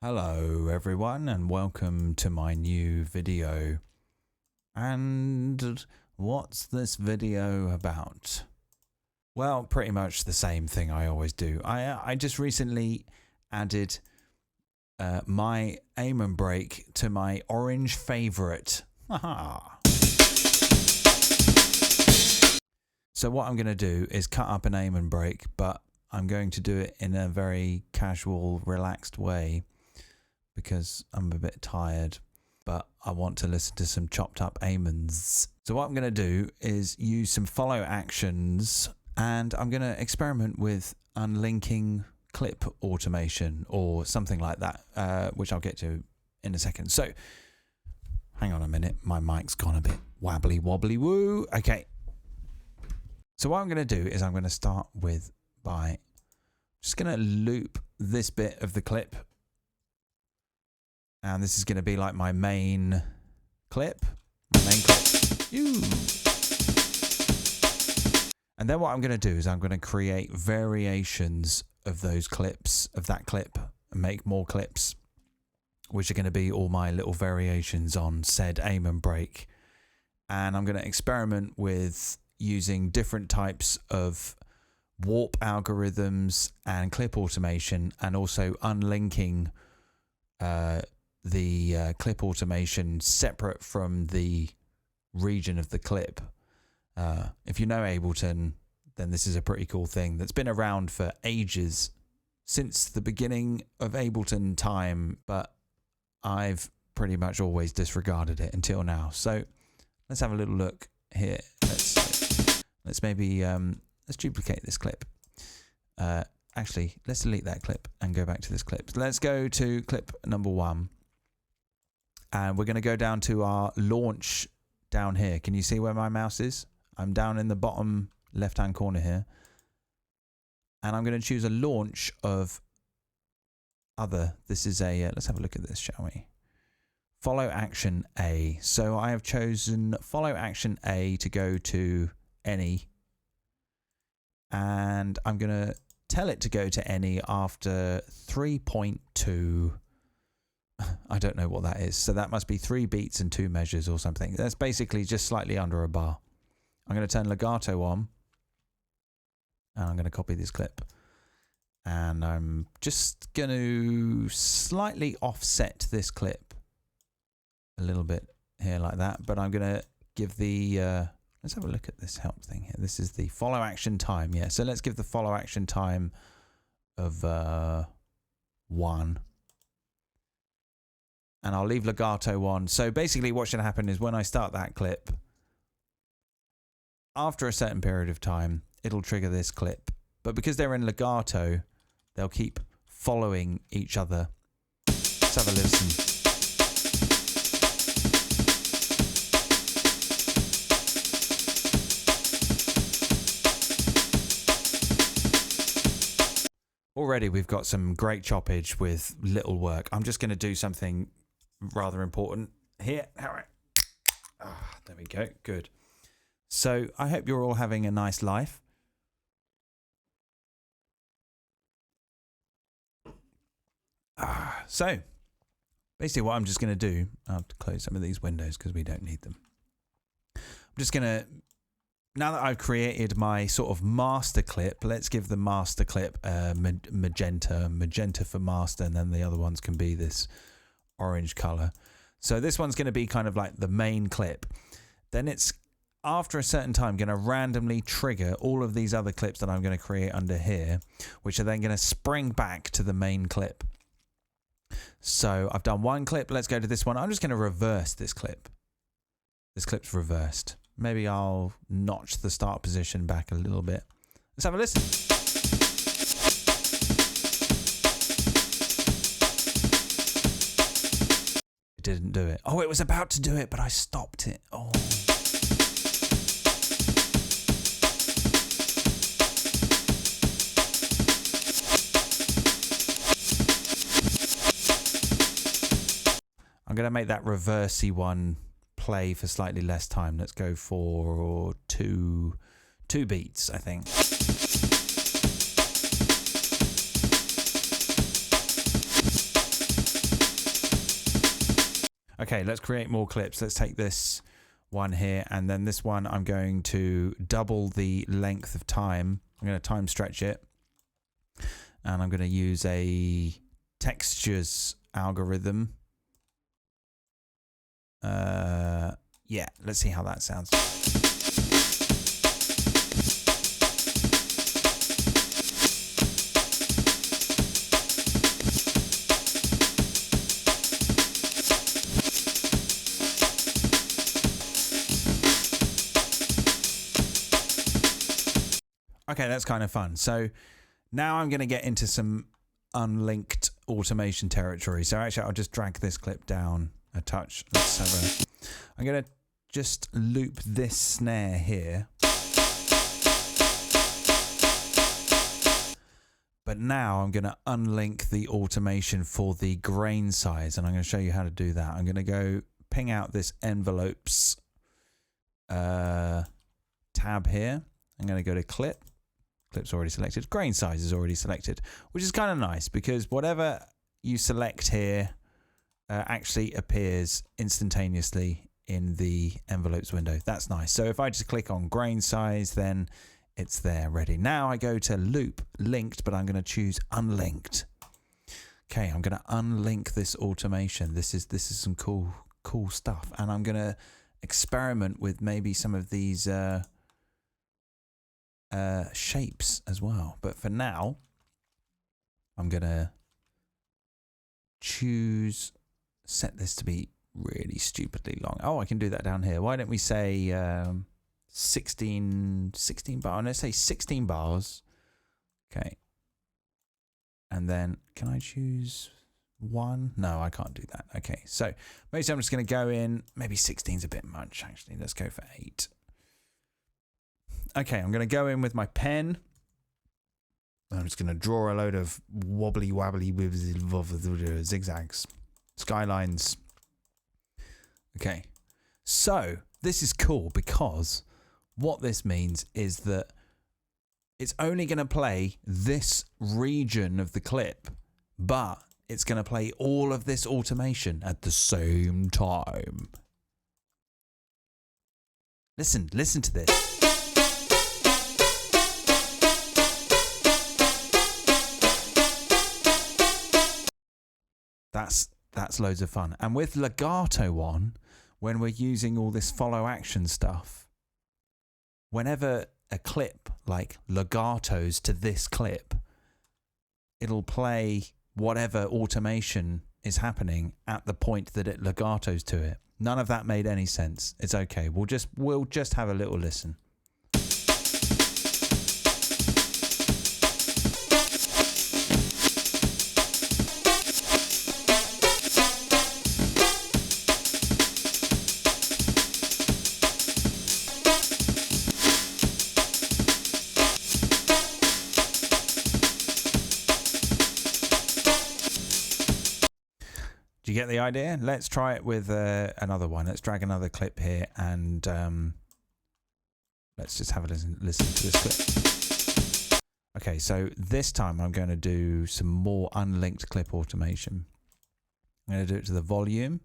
Hello everyone and welcome to my new video. And what's this video about? Well, pretty much the same thing I always do. I just recently added my aim and break to my orange favorite. So what I'm going to do is cut up an aim and break, but I'm going to do it in a very casual, relaxed way, because I'm a bit tired, but I want to listen to some chopped up amens. So what I'm going to do is use some follow actions, and I'm going to experiment with unlinking clip automation or something like that, which I'll get to in a second. So hang on a minute, my mic's gone a bit wabbly wobbly woo. Okay. So what I'm going to do is I'm going to start by just going to loop this bit of the clip. And this is going to be like my main clip. And then what I'm going to do is I'm going to create variations of those clips, of that clip, and make more clips, which are going to be all my little variations on said aim and break. And I'm going to experiment with using different types of warp algorithms and clip automation, and also unlinking the clip automation separate from the region of the clip. If you know Ableton, then this is a pretty cool thing that's been around for ages, since the beginning of Ableton time, but I've pretty much always disregarded it until now. So let's have a little look here. Let's maybe let's duplicate this clip. Actually, let's delete that clip and go back to this clip. Let's go to clip number 1. And we're going to go down to our launch down here. Can you see where my mouse is? I'm down in the bottom left-hand corner here. And I'm going to choose a launch of other. This is a, let's have a look at this, shall we? Follow action A. So I have chosen follow action A to go to any. And I'm going to tell it to go to any after 3.2. I don't know what that is. So that must be 3 beats and 2 measures or something. That's basically just slightly under a bar. I'm going to turn legato on. And I'm going to copy this clip. And I'm just going to slightly offset this clip a little bit here like that. But I'm going to give the... let's have a look at this help thing here. This is the follow action time. Yeah, so let's give the follow action time of 1. And I'll leave legato on. So basically what should happen is when I start that clip, after a certain period of time, it'll trigger this clip. But because they're in legato, they'll keep following each other. Let's have a listen. Already we've got some great choppage with little work. I'm just going to do something rather important here. All right. There we go. Good. So I hope you're all having a nice life. So basically what I'm just going to do, I'll have to close some of these windows because we don't need them. I'm just going to, now that I've created my sort of master clip, let's give the master clip magenta for master, and then the other ones can be this orange color. So this one's going to be kind of like the main clip. Then it's, after a certain time, going to randomly trigger all of these other clips that I'm going to create under here, which are then going to spring back to the main clip. So I've done one clip. Let's go to this one. I'm just going to reverse this clip. This clip's reversed. Maybe I'll notch the start position back a little bit. Let's have a listen. It didn't do it. Oh, it was about to do it, but I stopped it. Oh. I'm going to make that reversey one play for slightly less time. Let's go for two beats, I think. Okay, let's create more clips. Let's take this one here, and then this one I'm going to double the length of time. I'm going to time stretch it, and I'm going to use a textures algorithm. Yeah, let's see how that sounds. Okay, that's kind of fun. So now I'm going to get into some unlinked automation territory. So actually, I'll just drag this clip down a touch. Let's have I'm going to just loop this snare here. But now I'm going to unlink the automation for the grain size, and I'm going to show you how to do that. I'm going to go ping out this envelopes tab here. I'm going to go to clip. Clip's already selected. Grain size is already selected, which is kind of nice because whatever you select here actually appears instantaneously in the envelopes window. That's nice. So if I just click on grain size, then it's there ready. Now I go to loop linked, but I'm going to choose unlinked. Okay, I'm going to unlink this automation. This is some cool stuff, and I'm going to experiment with maybe some of these shapes as well. But for now, I'm going to set this to be really stupidly long. Oh, I can do that down here. Why don't we say 16 bars? Let's say 16 bars. Okay. And then can I choose one? No, I can't do that. Okay. So maybe I'm just going to go in. Maybe 16 is a bit much, actually. Let's go for 8. Okay, I'm going to go in with my pen. I'm just going to draw a load of wobbly zigzags, skylines. Okay, so this is cool because what this means is that it's only going to play this region of the clip, but it's going to play all of this automation at the same time. Listen to this. That's loads of fun. And with legato on, when we're using all this follow action stuff, whenever a clip like legatos to this clip, it'll play whatever automation is happening at the point that it legatos to it. None of that made any sense. It's okay. We'll just have a little listen. You get the idea? Let's try it with another one. Let's drag another clip here and let's just have a listen to this clip. Okay, so this time I'm going to do some more unlinked clip automation. I'm going to do it to the volume.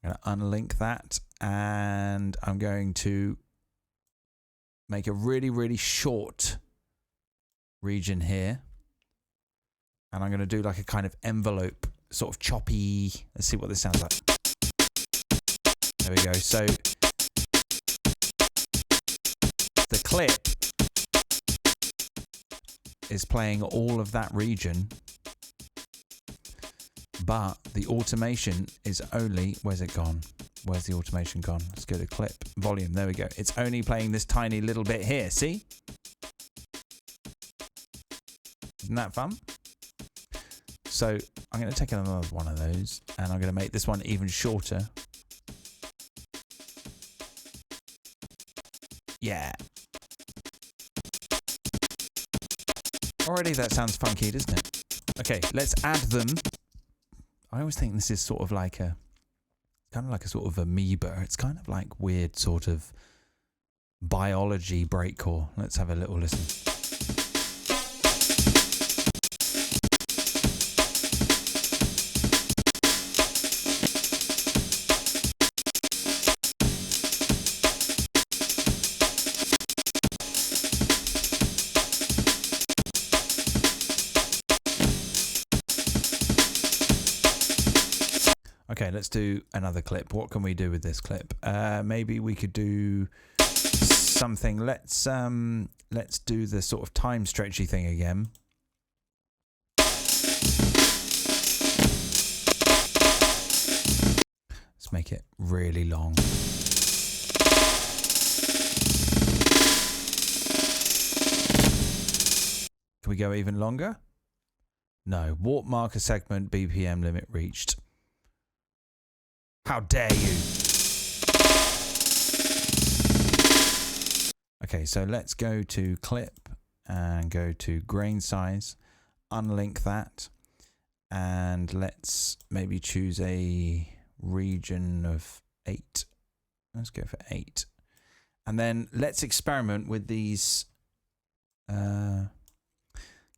I'm going to unlink that, and I'm going to make a really, really short region here. And I'm going to do like a kind of envelope, sort of choppy. Let's see what this sounds like. There we go. So the clip is playing all of that region, but the automation is only, where's it gone? Where's the automation gone? Let's go to clip volume. There we go. It's only playing this tiny little bit here. See? Isn't that fun? So I'm going to take another one of those, and I'm going to make this one even shorter. Yeah. Already that sounds funky, doesn't it? Okay, let's add them. I always think this is sort of like a sort of amoeba. It's kind of like weird sort of biology breakcore. Let's have a little listen. Okay, let's do another clip. What can we do with this clip? Maybe we could do something. Let's do the sort of time stretchy thing again. Let's make it really long. Can we go even longer? No. Warp marker segment BPM limit reached. How dare you? Okay, so let's go to clip and go to grain size, unlink that, and let's maybe choose a region of 8. Let's go for 8. And then let's experiment with these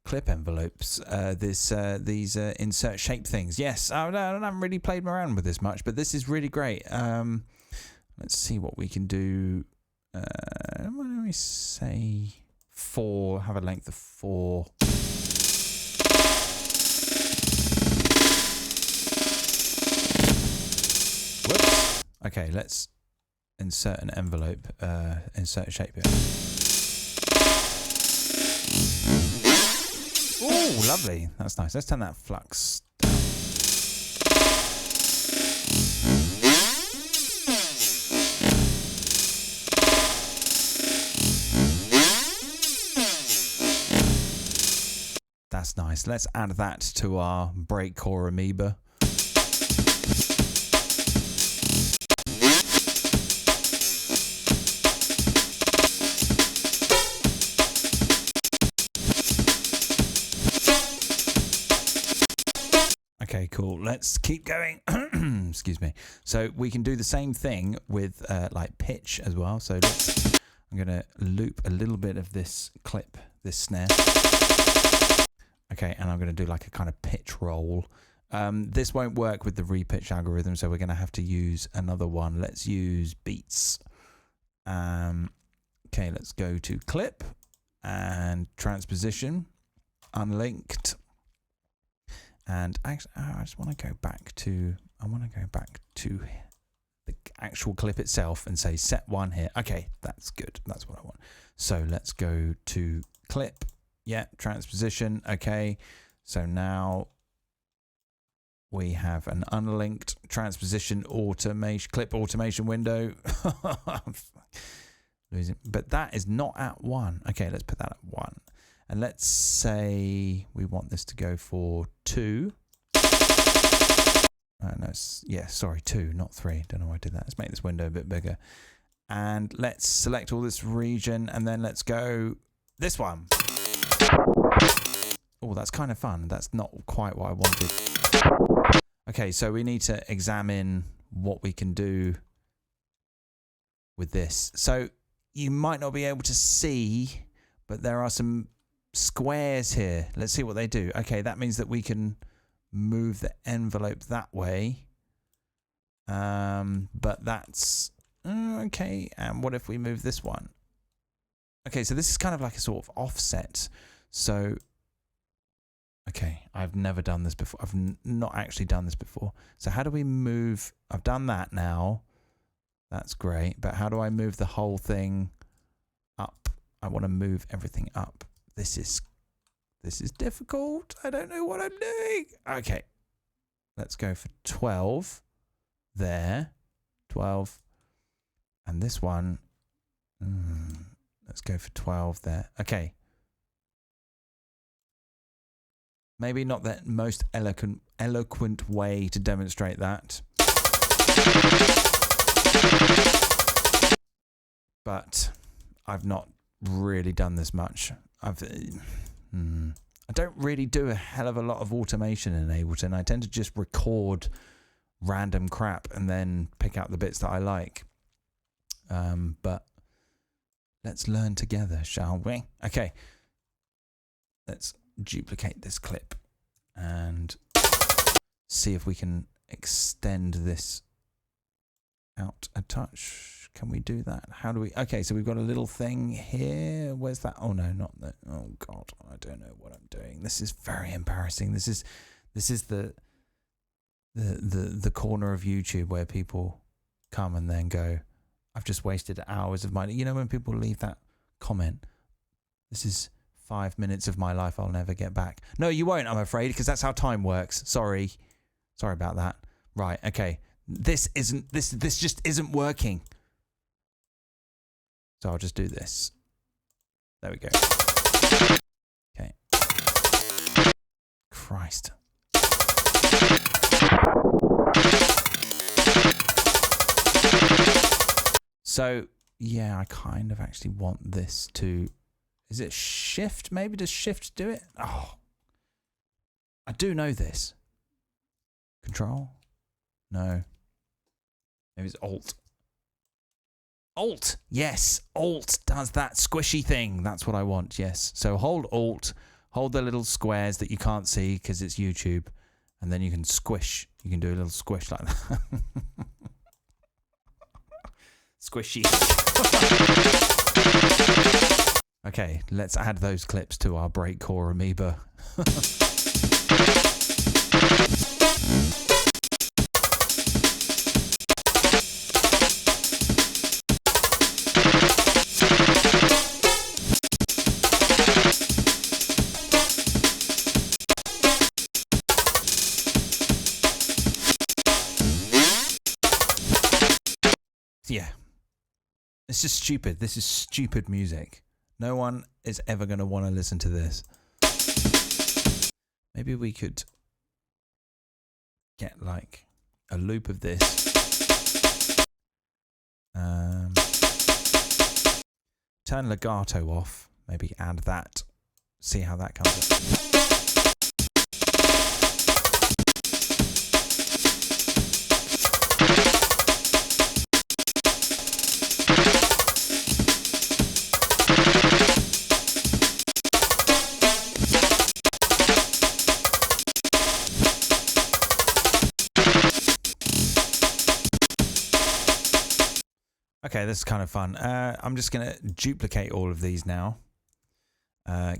clip envelopes, these insert shape things. Yes, I haven't really played around with this much, but this is really great. Let's see what we can do. What do we say? 4. Have a length of 4. Whoops. Okay, let's insert an envelope. Insert a shape here. Oh, lovely. That's nice. Let's turn that flux down. That's nice. Let's add that to our Breakcore amoeba. Okay, cool. Let's keep going. Excuse me. So we can do the same thing with like pitch as well. So I'm going to loop a little bit of this clip, this snare. Okay, and I'm going to do like a kind of pitch roll. This won't work with the repitch algorithm, so we're going to have to use another one. Let's use beats. Okay, let's go to clip and transposition, unlinked. And actually, I just want to go back to the actual clip itself and say set 1 here. Okay, that's good. That's what I want. So let's go to clip. Yeah, transposition. Okay, so now we have an unlinked transposition automation, clip automation window. Losing, but that is not at 1. Okay, let's put that at 1. And let's say we want this to go for 2. No, yeah, sorry, 2, not 3. Don't know why I did that. Let's make this window a bit bigger. And let's select all this region, and then let's go this one. Oh, that's kind of fun. That's not quite what I wanted. Okay, so we need to examine what we can do with this. So you might not be able to see, but there are some squares here. Let's see what they do. Okay, that means that we can move the envelope that way. But that's okay. And what if we move this one? Okay, so this is kind of like a sort of offset. So okay, I've never done this before. I've not actually done this before. So how do we move? I've done that now. That's great. But how do I move the whole thing up? I want to move everything up. This is difficult. I don't know what I'm doing. Okay, let's go for 12 there. 12. And this one, let's go for 12 there. Okay. Maybe not the most eloquent way to demonstrate that. But I've not really done this much. I don't really do a hell of a lot of automation in Ableton. I tend to just record random crap and then pick out the bits that I like. But let's learn together, shall we? Okay. Let's duplicate this clip and see if we can extend this out a touch. Can we do that? How do we? Okay, so we've got a little thing here. Where's that? Oh no, not that. Oh god, I don't know what I'm doing. This is very embarrassing. This is the the corner of YouTube where people come and then go, I've just wasted hours of my, you know, when people leave that comment, this is 5 minutes of my life I'll never get back. No, you won't, I'm afraid, because that's how time works. Sorry about that. Right, okay. This just isn't working. So I'll just do this. There we go. Okay. Christ. So, yeah, I kind of actually want this to... Is it shift? Maybe does shift do it? Oh. I do know this. Control? No. Maybe it's alt. Alt! Yes! Alt does that squishy thing. That's what I want, yes. So hold alt, hold the little squares that you can't see because it's YouTube, and then you can squish. You can do a little squish like that. Squishy. Okay, let's add those clips to our Breakcore amoeba. Yeah. It's just stupid. This is stupid music. No one is ever going to want to listen to this. Maybe we could get like a loop of this. Turn legato off. Maybe add that. See how that comes up. Okay, this is kind of fun. I'm just going to duplicate all of these now.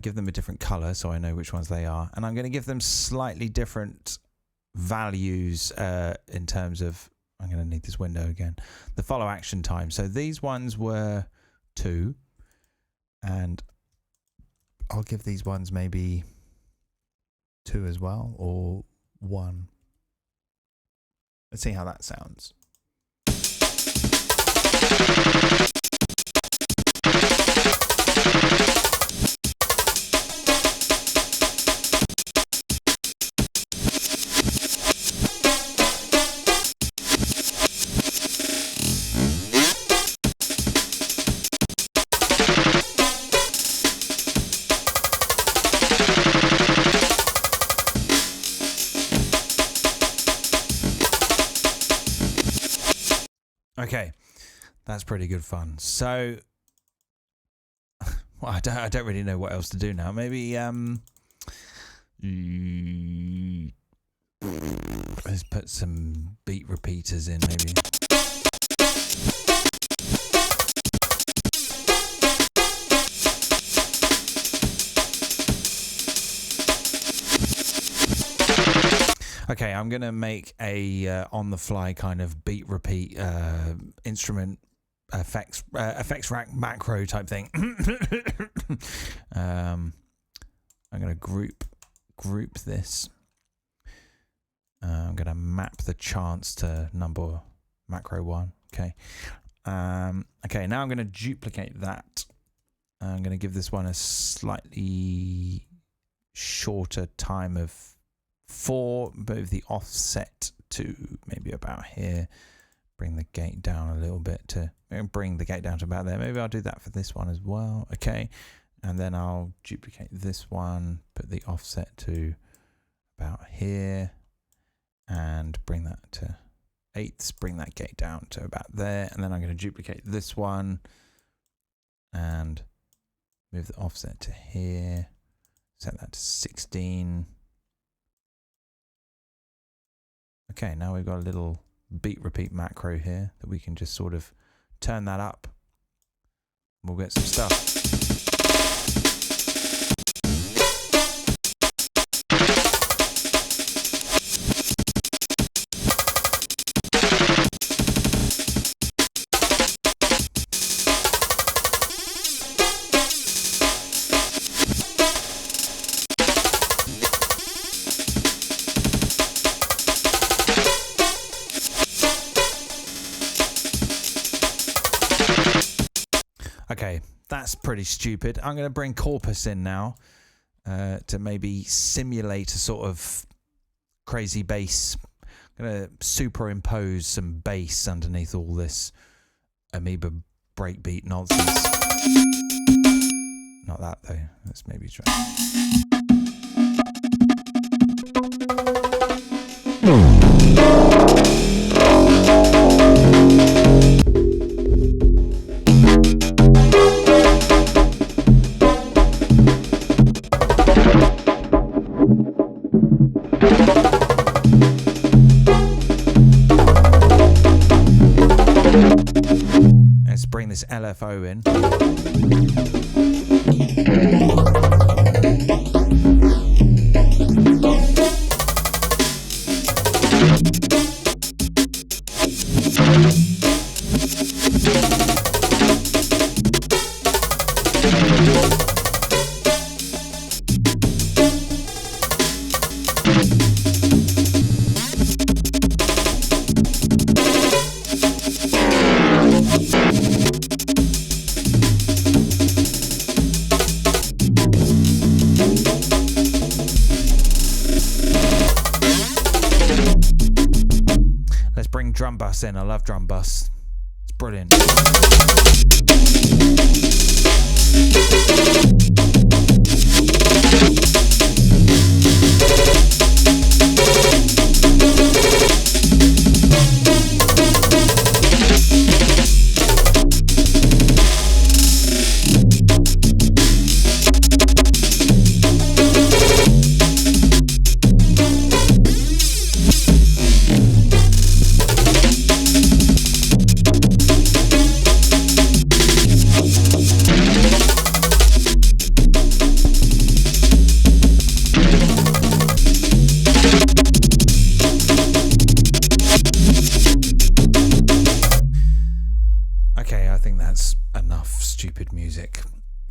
Give them a different color so I know which ones they are. And I'm going to give them slightly different values in terms of... I'm going to need this window again. The follow action time. So these ones were 2. And I'll give these ones maybe 2 as well, or 1. Let's see how that sounds. Okay, that's pretty good fun. So, well, I don't really know what else to do now. Maybe let's put some beat repeaters in. Maybe. Okay, I'm going to make a on-the-fly kind of beat repeat instrument effects rack macro type thing. I'm going to group this. I'm going to map the chants to number macro 1. Okay. Okay, now I'm going to duplicate that. I'm going to give this one a slightly shorter time of 4, move the offset to maybe about here, bring the gate down a little bit to bring the gate down to about there. Maybe I'll do that for this one as well. Okay, and then I'll duplicate this one, put the offset to about here, and bring that to 8ths, bring that gate down to about there, and then I'm going to duplicate this one and move the offset to here, set that to 16. Okay, now we've got a little beat repeat macro here that we can just sort of turn that up. We'll get some stuff. Okay, that's pretty stupid. I'm going to bring Corpus in now to maybe simulate a sort of crazy bass. I'm going to superimpose some bass underneath all this amoeba breakbeat nonsense. Not that though. Let's maybe try. Let's bring this LFO in. Drum bus in. I love drum bus. It's brilliant.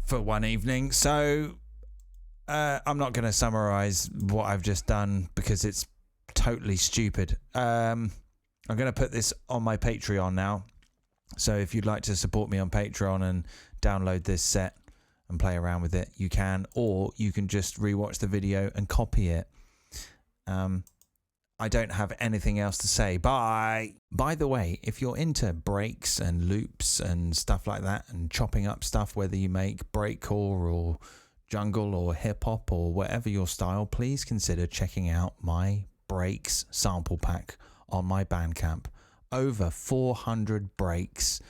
For one evening, so I'm not going to summarize what I've just done because it's totally stupid. I'm going to put this on my Patreon now, so if you'd like to support me on Patreon and download this set and play around with it, you can, or you can just rewatch the video and copy it. I don't have anything else to say. Bye. By the way, if you're into breaks and loops and stuff like that and chopping up stuff, whether you make breakcore or jungle or hip hop or whatever your style, please consider checking out my breaks sample pack on my Bandcamp. Over 400 breaks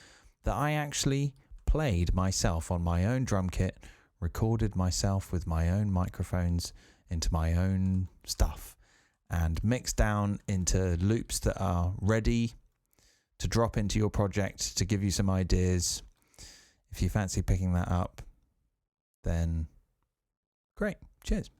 that I actually played myself on my own drum kit, recorded myself with my own microphones into my own stuff, and mix down into loops that are ready to drop into your project to give you some ideas. If you fancy picking that up, then great. Cheers.